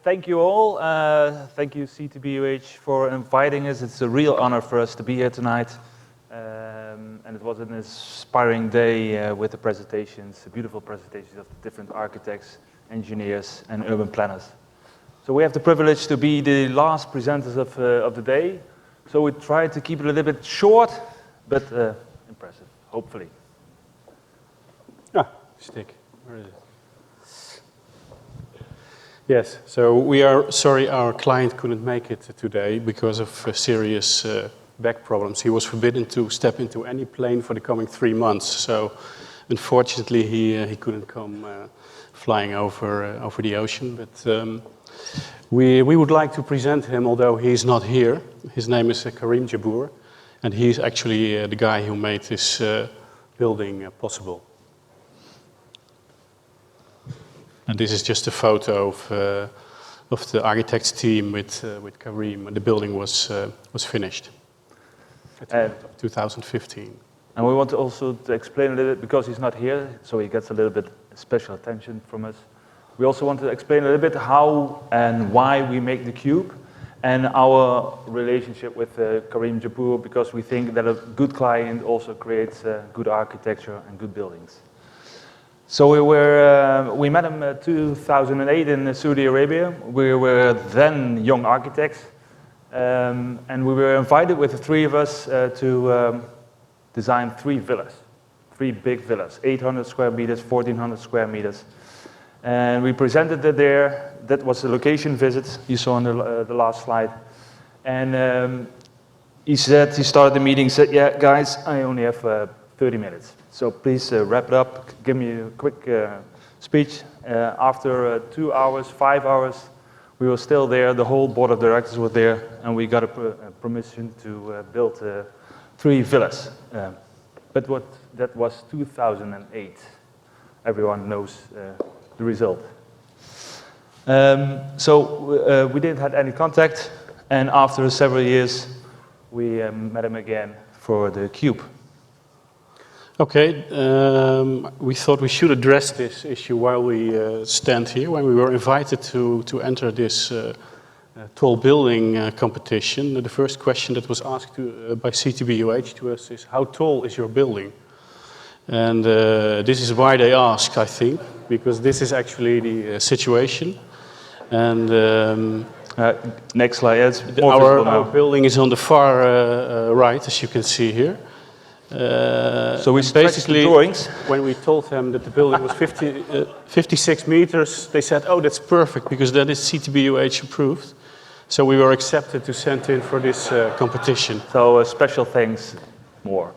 Thank you all. Thank you CTBUH for inviting us. It's a real honor for us to be here tonight. And it was an inspiring day with the presentations, the beautiful presentations of the different architects, engineers, and urban planners. So we have the privilege to be the last presenters of the day. So we tried to keep it a little bit short, but impressive, hopefully. Ah, stick. Where is it? Yes, so we are sorry our client couldn't make it today because of serious back problems. He was forbidden to step into any plane for the coming 3 months. So unfortunately he couldn't come flying over the ocean. But we would like to present him, although he's not here. His name is Karim Jabour, and he's actually the guy who made this building possible. And this is just a photo of the architects team with Karim. And the building was finished at the end of 2015. And we want to also to explain a little bit, because he's not here, so he gets a little bit special attention from us. We also want to explain a little bit how and why we make the cube, and our relationship with Karim Jabour, because we think that a good client also creates good architecture and good buildings. So we met him in 2008 in Saudi Arabia. We were then young architects, and we were invited with the three of us to design 3 villas, 3 big villas, 800 square meters, 1400 square meters. And we presented it there. That was the location visit you saw on the last slide. And he started the meeting, said, yeah, guys, I only have 30 minutes. So please wrap it up, give me a quick speech. After 2 hours, 5 hours, we were still there, the whole board of directors was there, and we got a permission to build 3 villas. But that was 2008. Everyone knows the result. So we didn't have any contact, and after several years, we met him again for the cube. Okay, we thought we should address this issue while we stand here. When we were invited to enter this tall building competition, the first question that was asked by CTBUH to us is, how tall is your building? And this is why they ask, I think, because this is actually the situation. And next slide. Yes, our building is on the far right, as you can see here. So we basically the drawings. When we told them that the building was 56 meters, they said, oh, that's perfect, because that is CTBUH approved. So we were accepted to send in for this competition. So special thanks more.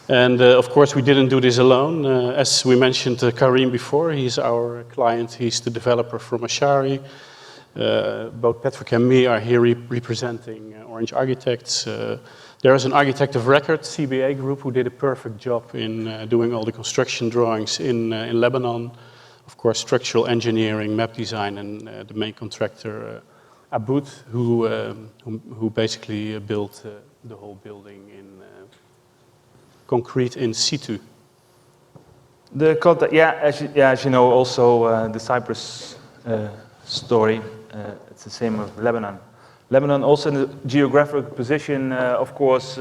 And of course, we didn't do this alone. As we mentioned Karim before, he's our client. He's the developer from Ashari. Both Patrick and me are here representing Orange Architects. There is an architect of record, CBA Group, who did a perfect job in doing all the construction drawings in Lebanon. Of course, structural engineering, map design, and the main contractor, Aboud, who basically built the whole building in concrete in situ. The contact, as you know, also the Cyprus story. It's the same with Lebanon. Lebanon also in the geographic position, of course,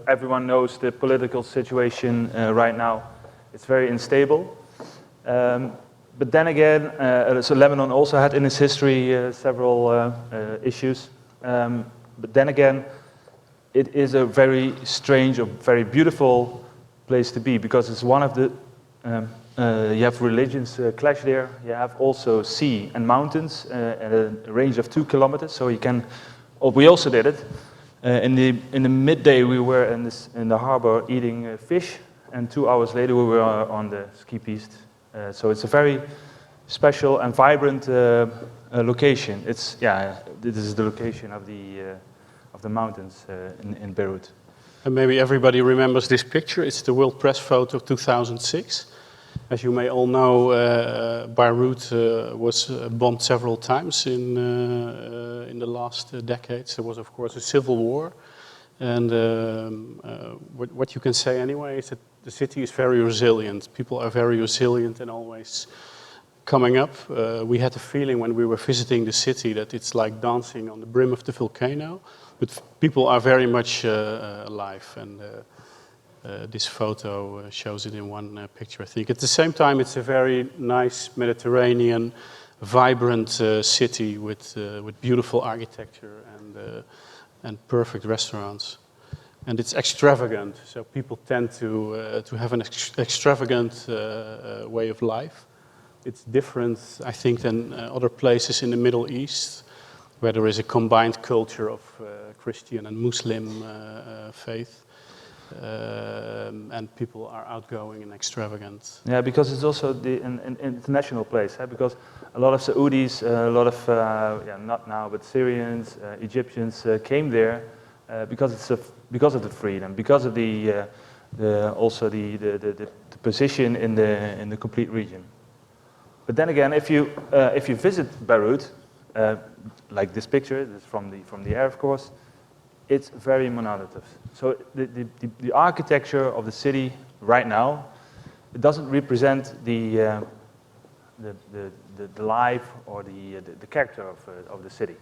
everyone knows the political situation right now. It's very unstable. But then again, so Lebanon also had in its history several issues. But then again, it is a very strange or very beautiful place to be, because it's one of the, you have religions clash there. You have also sea and mountains at a range of 2 kilometers. So you can, we also did it. In the midday we were in the harbor eating fish, and 2 hours later we were on the ski piste. So it's a very special and vibrant location. It's this is the location of the mountains in Beirut. And maybe everybody remembers this picture. It's the World Press photo of 2006. As you may all know, Beirut was bombed several times in the last decades. There was, of course, a civil war. And what you can say anyway is that the city is very resilient. People are very resilient and always coming up. We had the feeling when we were visiting the city that it's like dancing on the brim of the volcano, but people are very much alive. And this photo shows it in one picture, I think. At the same time, it's a very nice Mediterranean, vibrant city with beautiful architecture and perfect restaurants. And it's extravagant, so people tend to have an extravagant way of life. It's different, I think, than other places in the Middle East, where there is a combined culture of Christian and Muslim faith. And people are outgoing and extravagant. Yeah, because it's also an international place. Because a lot of Saudis, a lot of not now, but Syrians, Egyptians came there because of the freedom, because of the position in the complete region. But then again, if you visit Beirut, like this picture, this is from the air, of course. It's very monolithic. So the architecture of the city right now, it doesn't represent the life or the character of the city.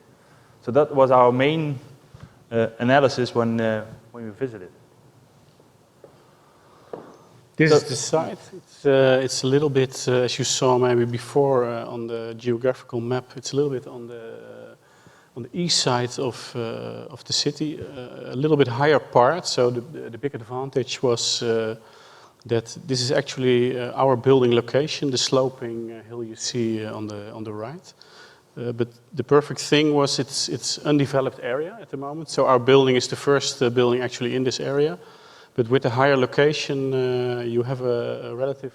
So that was our main analysis when we visited. This is the site. It's a little bit, as you saw maybe before on the geographical map. It's a little bit on the east side of the city, a little bit higher part. So the big advantage was that this is actually our building location, the sloping hill you see on the right. But the perfect thing was it's undeveloped area at the moment. So our building is the first building actually in this area. But with the higher location, you have a relative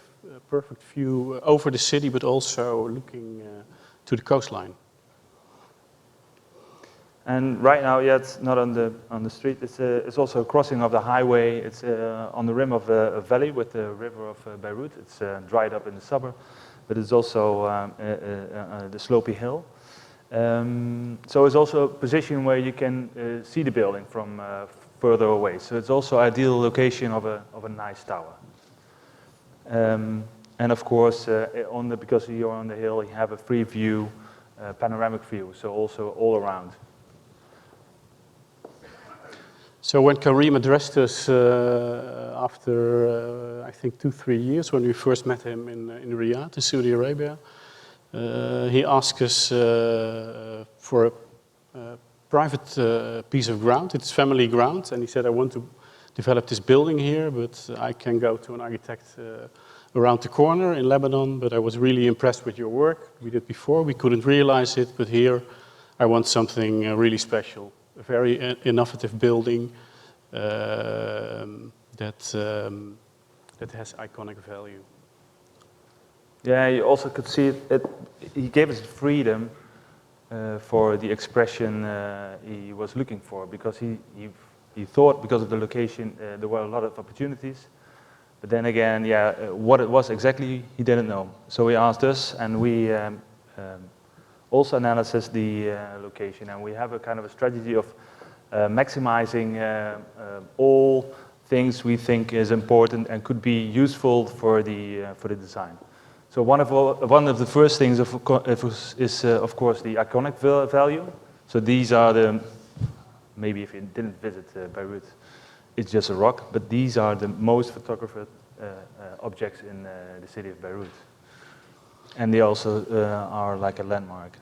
perfect view over the city, but also looking to the coastline. And right now, yeah, it's not on the street. It's also a crossing of the highway. It's on the rim of a valley with the river of Beirut. It's dried up in the summer, but it's also the slopey hill. So it's also a position where you can see the building from further away. So it's also ideal location of a nice tower. And of course, because you're on the hill, you have a free view, panoramic view. So also all around. So when Karim addressed us after, I think, 2-3 years, when we first met him in Riyadh, in Saudi Arabia, he asked us for a private piece of ground. It's family ground, and he said, I want to develop this building here, but I can go to an architect around the corner in Lebanon, but I was really impressed with your work. We did before, we couldn't realize it, but here I want something really special. A very innovative building that has iconic value. Yeah, you also could see it. He gave us freedom for the expression he was looking for, because he thought because of the location there were a lot of opportunities. But then again, yeah, what it was exactly he didn't know. So he asked us, and we also analyzed the location, and we have a kind of a strategy of maximizing all things we think is important and could be useful for the design. So one of the first things is of course the iconic value. So these are maybe if you didn't visit Beirut, it's just a rock, but these are the most photographed objects in the city of Beirut. And they also are like a landmark.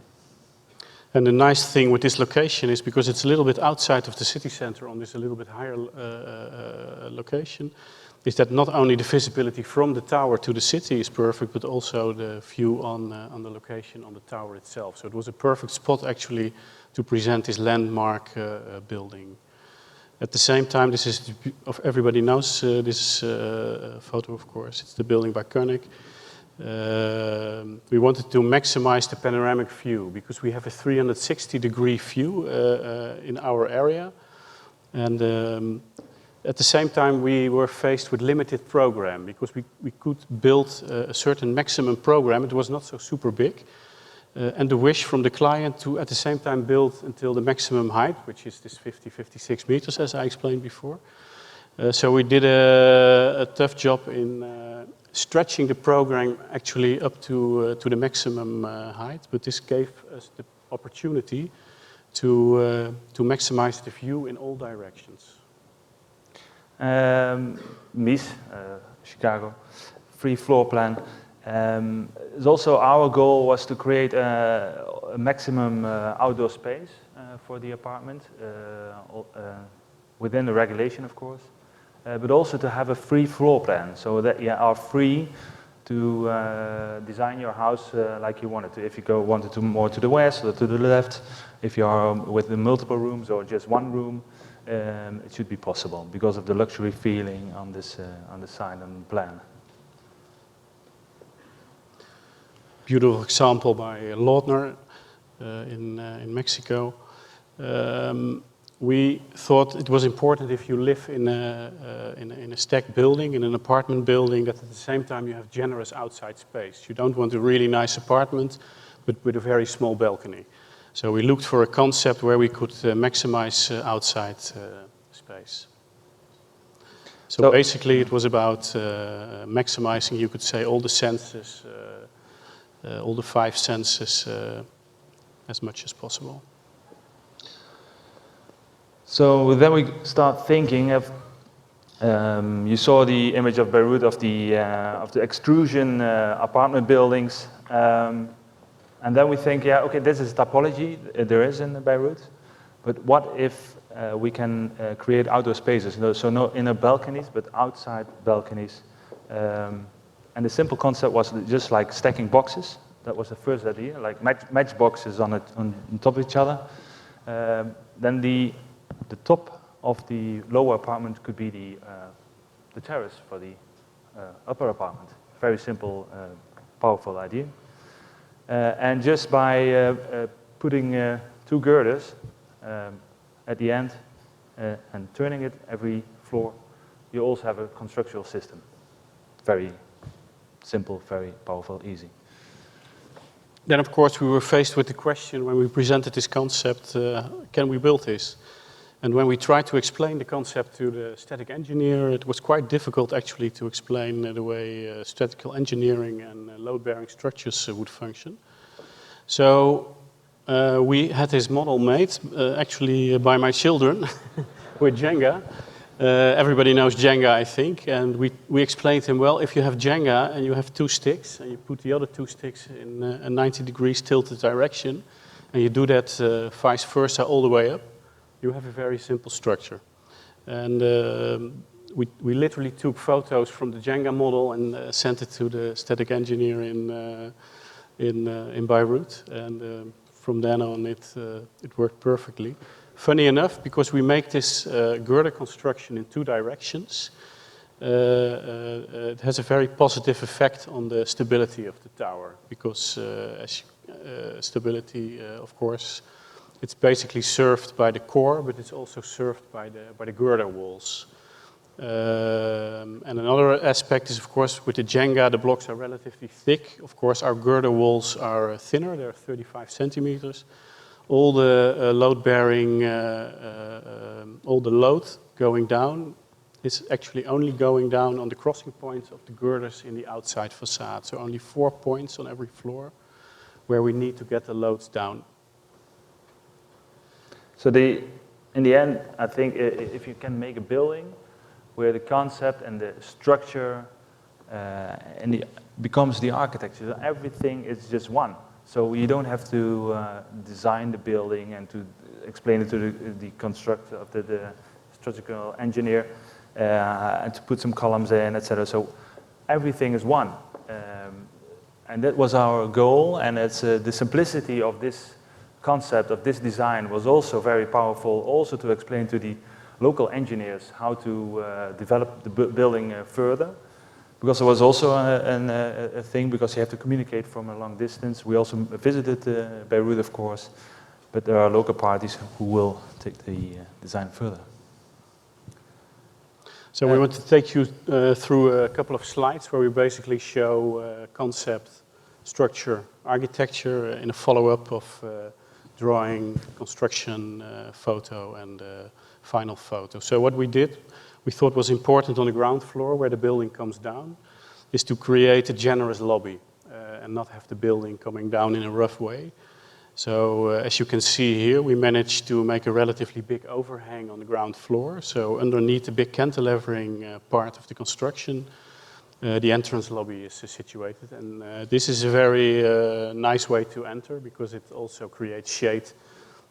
And the nice thing with this location is because it's a little bit outside of the city center on this a little bit higher location, is that not only the visibility from the tower to the city is perfect, but also the view on the location on the tower itself. So it was a perfect spot actually to present this landmark building. At the same time, this is, everybody knows this photo, of course. It's the building by Koenig. We wanted to maximize the panoramic view because we have a 360-degree view in our area. And at the same time, we were faced with limited program because we could build a certain maximum program. It was not so super big. and the wish from the client to at the same time build until the maximum height, which is this 56 meters, as I explained before. So we did a tough job in stretching the program actually up to the maximum height, but this gave us the opportunity to maximize the view in all directions. MIS, Chicago, free floor plan. It's also our goal was to create a maximum outdoor space for the apartment, within the regulation, of course, but also to have a free floor plan, so that you are free to design your house like you wanted to. If you wanted to more to the west or to the left, if you are with the multiple rooms or just one room, it should be possible because of the luxury feeling on this on the sign and plan. Beautiful example by Lautner in Mexico. We thought it was important if you live in a stacked building, in an apartment building, that at the same time you have generous outside space. You don't want a really nice apartment, but with a very small balcony. So we looked for a concept where we could maximize outside space. So basically it was about maximizing, you could say, all the senses, all the 5 senses as much as possible. So then we start thinking of, you saw the image of Beirut of the extrusion apartment buildings, and then we think, yeah, okay, this is topology there is in Beirut, but what if we can create outdoor spaces? So no inner balconies, but outside balconies. And the simple concept was just like stacking boxes. That was the first idea, like match boxes on top of each other. Then the top of the lower apartment could be the terrace for the upper apartment. Very simple, powerful idea. And just by putting 2 girders at the end and turning it every floor, you also have a constructual system. Very simple, very powerful, easy. Then, of course, we were faced with the question when we presented this concept, can we build this? And when we tried to explain the concept to the static engineer, it was quite difficult actually to explain the way statical engineering and load-bearing structures would function. So we had this model made, actually by my children, with Jenga. Everybody knows Jenga, I think, and we explained to him, well, if you have Jenga and you have 2 sticks, and you put the other 2 sticks in a 90 degrees tilted direction, and you do that vice versa all the way up, you have a very simple structure. And we literally took photos from the Jenga model and sent it to the static engineer in Beirut, and from then on it worked perfectly. Funny enough, because we make this girder construction in 2 directions, it has a very positive effect on the stability of the tower, because stability, of course, it's basically served by the core, but it's also served by the girder walls. And another aspect is, of course, with the Jenga, the blocks are relatively thick. Of course, our girder walls are thinner, they're 35 centimeters. All the load-bearing, all the load going down is actually only going down on the crossing points of the girders in the outside facade. So only 4 points on every floor where we need to get the loads down. So in the end, I think if you can make a building where the concept and the structure becomes the architecture, everything is just one. So you don't have to design the building and to explain it to the constructor, of the structural engineer, and to put some columns in, etc. So everything is one, and that was our goal. And it's the simplicity of this concept, of this design, was also very powerful. Also to explain to the local engineers how to develop the building further. Because there was also a thing, because you have to communicate from a long distance. We also visited Beirut, of course, but there are local parties who will take the design further. So we want to take you through a couple of slides where we basically show concept, structure, architecture in a follow-up of drawing, construction, photo, and final photo. So what we did, we thought was important on the ground floor where the building comes down, is to create a generous lobby and not have the building coming down in a rough way. So as you can see here, we managed to make a relatively big overhang on the ground floor. So underneath the big cantilevering part of the construction, the entrance lobby is situated. And this is a very nice way to enter because it also creates shade.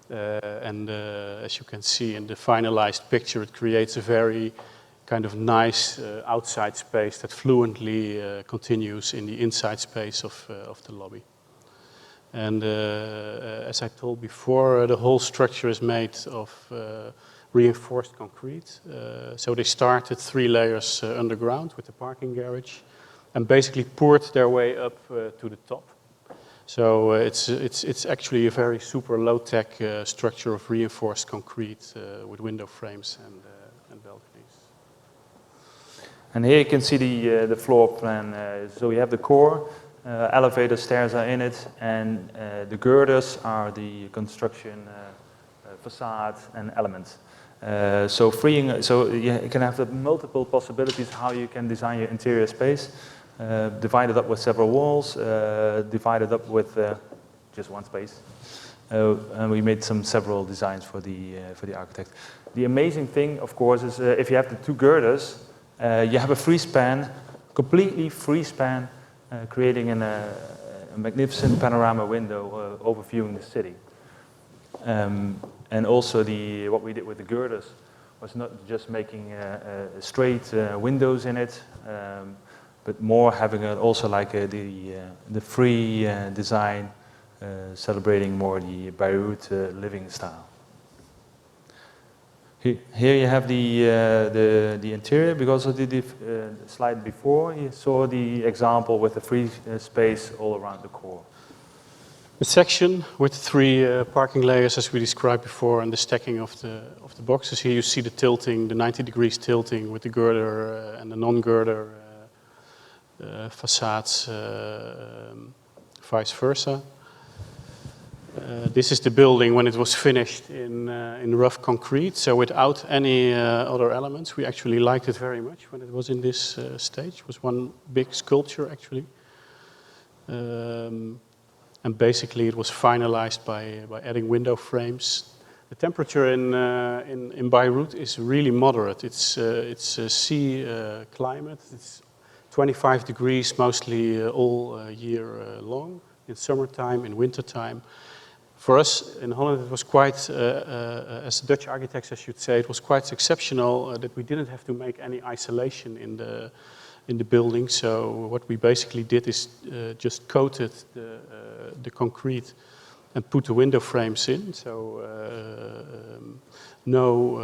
And as you can see in the finalized picture, it creates a very kind of nice outside space that fluently continues in the inside space of the lobby. And as I told before, the whole structure is made of reinforced concrete. So they started 3 layers underground with the parking garage and basically poured their way up to the top. So it's actually a very super low-tech structure of reinforced concrete with window frames and balconies. And here you can see the floor plan. So we have the core. Elevator stairs are in it, and the girders are the construction facade and elements. So you can have the multiple possibilities how you can design your interior space, divided up with several walls, divided up with just one space. And we made several designs for the architect. The amazing thing, of course, is if you have the 2 girders, you have a free span, completely free span. Creating a magnificent panorama window overviewing the city. And also what we did with the girders was not just making straight windows in it, but more having also like the free design, celebrating more the Beirut living style. Here you have the interior. Because of the slide before, you saw the example with the free space all around the core. The section with 3 parking layers, as we described before, and the stacking of the boxes. Here you see the tilting, the 90 degrees tilting with the girder and the non-girder facades, vice versa. This is the building when it was finished in rough concrete, so without any other elements. We actually liked it very much when it was in this stage. It was one big sculpture, actually. And basically it was finalized by adding window frames. The temperature in Beirut is really moderate. It's a sea climate. It's 25 degrees mostly all year long, in summertime, in wintertime. For us in Holland, it was quite, as Dutch architects, I should say, it was quite exceptional that we didn't have to make any isolation in the building. So what we basically did is just coated the concrete and put the window frames in. So no,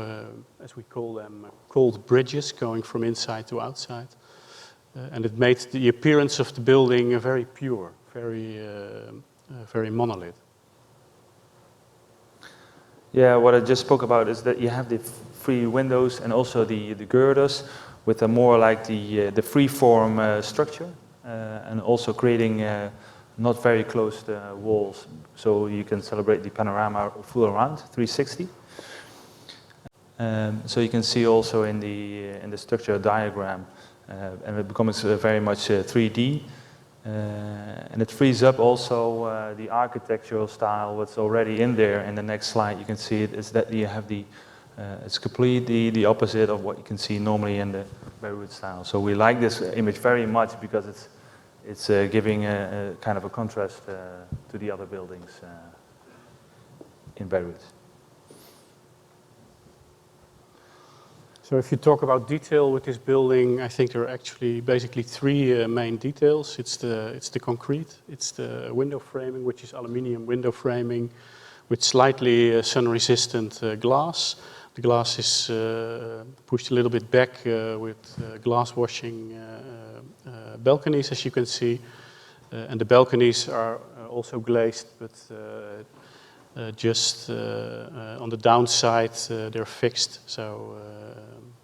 as we call them, cold bridges going from inside to outside. And it made the appearance of the building very pure, very monolith. Yeah, what I just spoke about is that you have the free windows and also the girders with a more like the free-form structure and also creating not very closed walls, so you can celebrate the panorama full around 360. So you can see also in the structure diagram, and it becomes very much 3D. And it frees up also the architectural style what's already in there. In the next slide you can see it is that you have it's completely the opposite of what you can see normally in the Beirut style. So we like this image very much because it's giving a kind of a contrast to the other buildings in Beirut. So if you talk about detail with this building, I think there are actually basically 3 main details. It's the concrete, it's the window framing, which is aluminium window framing with slightly sun-resistant glass. The glass is pushed a little bit back with glass washing balconies, as you can see. And the balconies are also glazed, but just on the downside they're fixed, so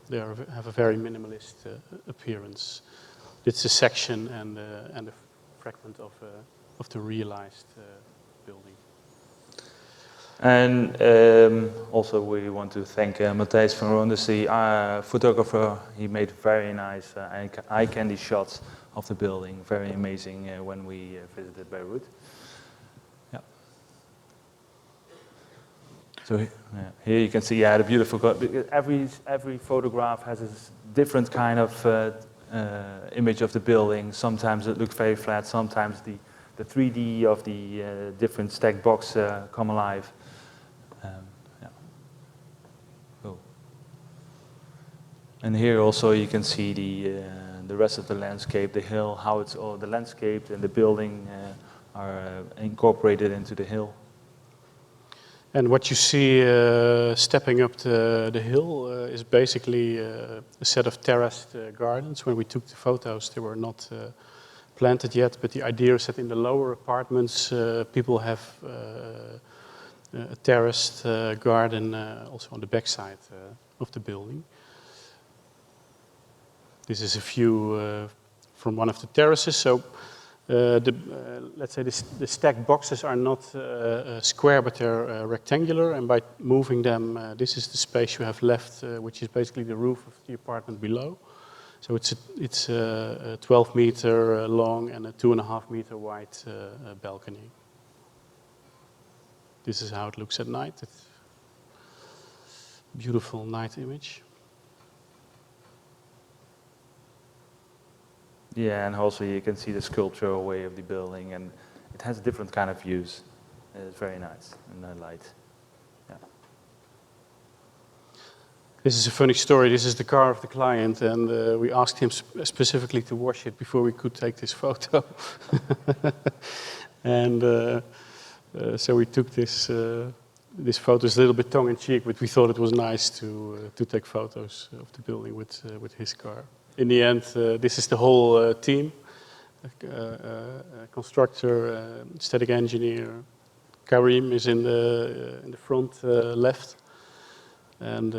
they have a very minimalist appearance. It's a section and a fragment of of the realized building. And also we want to thank Matthijs van Rondes, the photographer. He made very nice eye candy shots of the building. Very amazing when we visited Beirut. Yeah. So here you can see the beautiful. Every photograph has a different kind of image of the building. Sometimes it looks very flat. Sometimes the 3D of the different stacked blocks come alive. Yeah. Cool. And here also you can see the rest of the landscape, the hill, how it's all the landscape and the building are incorporated into the hill. And what you see stepping up the hill is basically a set of terraced gardens. When we took the photos, they were not planted yet, but the idea is that in the lower apartments, people have a terraced garden also on the backside of the building. This is a view from one of the terraces. So let's say the stacked boxes are not square, but they're rectangular. And by moving them, this is the space you have left, which is basically the roof of the apartment below. So it's a 12 meter long and a 2.5 meter wide balcony. This is how it looks at night. It's a beautiful night image. Yeah, and also you can see the sculptural way of the building, and it has different kind of views. It's very nice in the light. Yeah. This is a funny story. This is the car of the client, and we asked him specifically to wash it before we could take this photo. And so we took this photo. It's a little bit tongue-in-cheek, but we thought it was nice to take photos of the building with his car. In the end, this is the whole team: constructor, static engineer. Karim is in the front left, and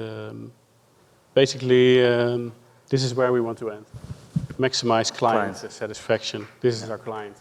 basically this is where we want to end. Maximize client satisfaction. This is our client.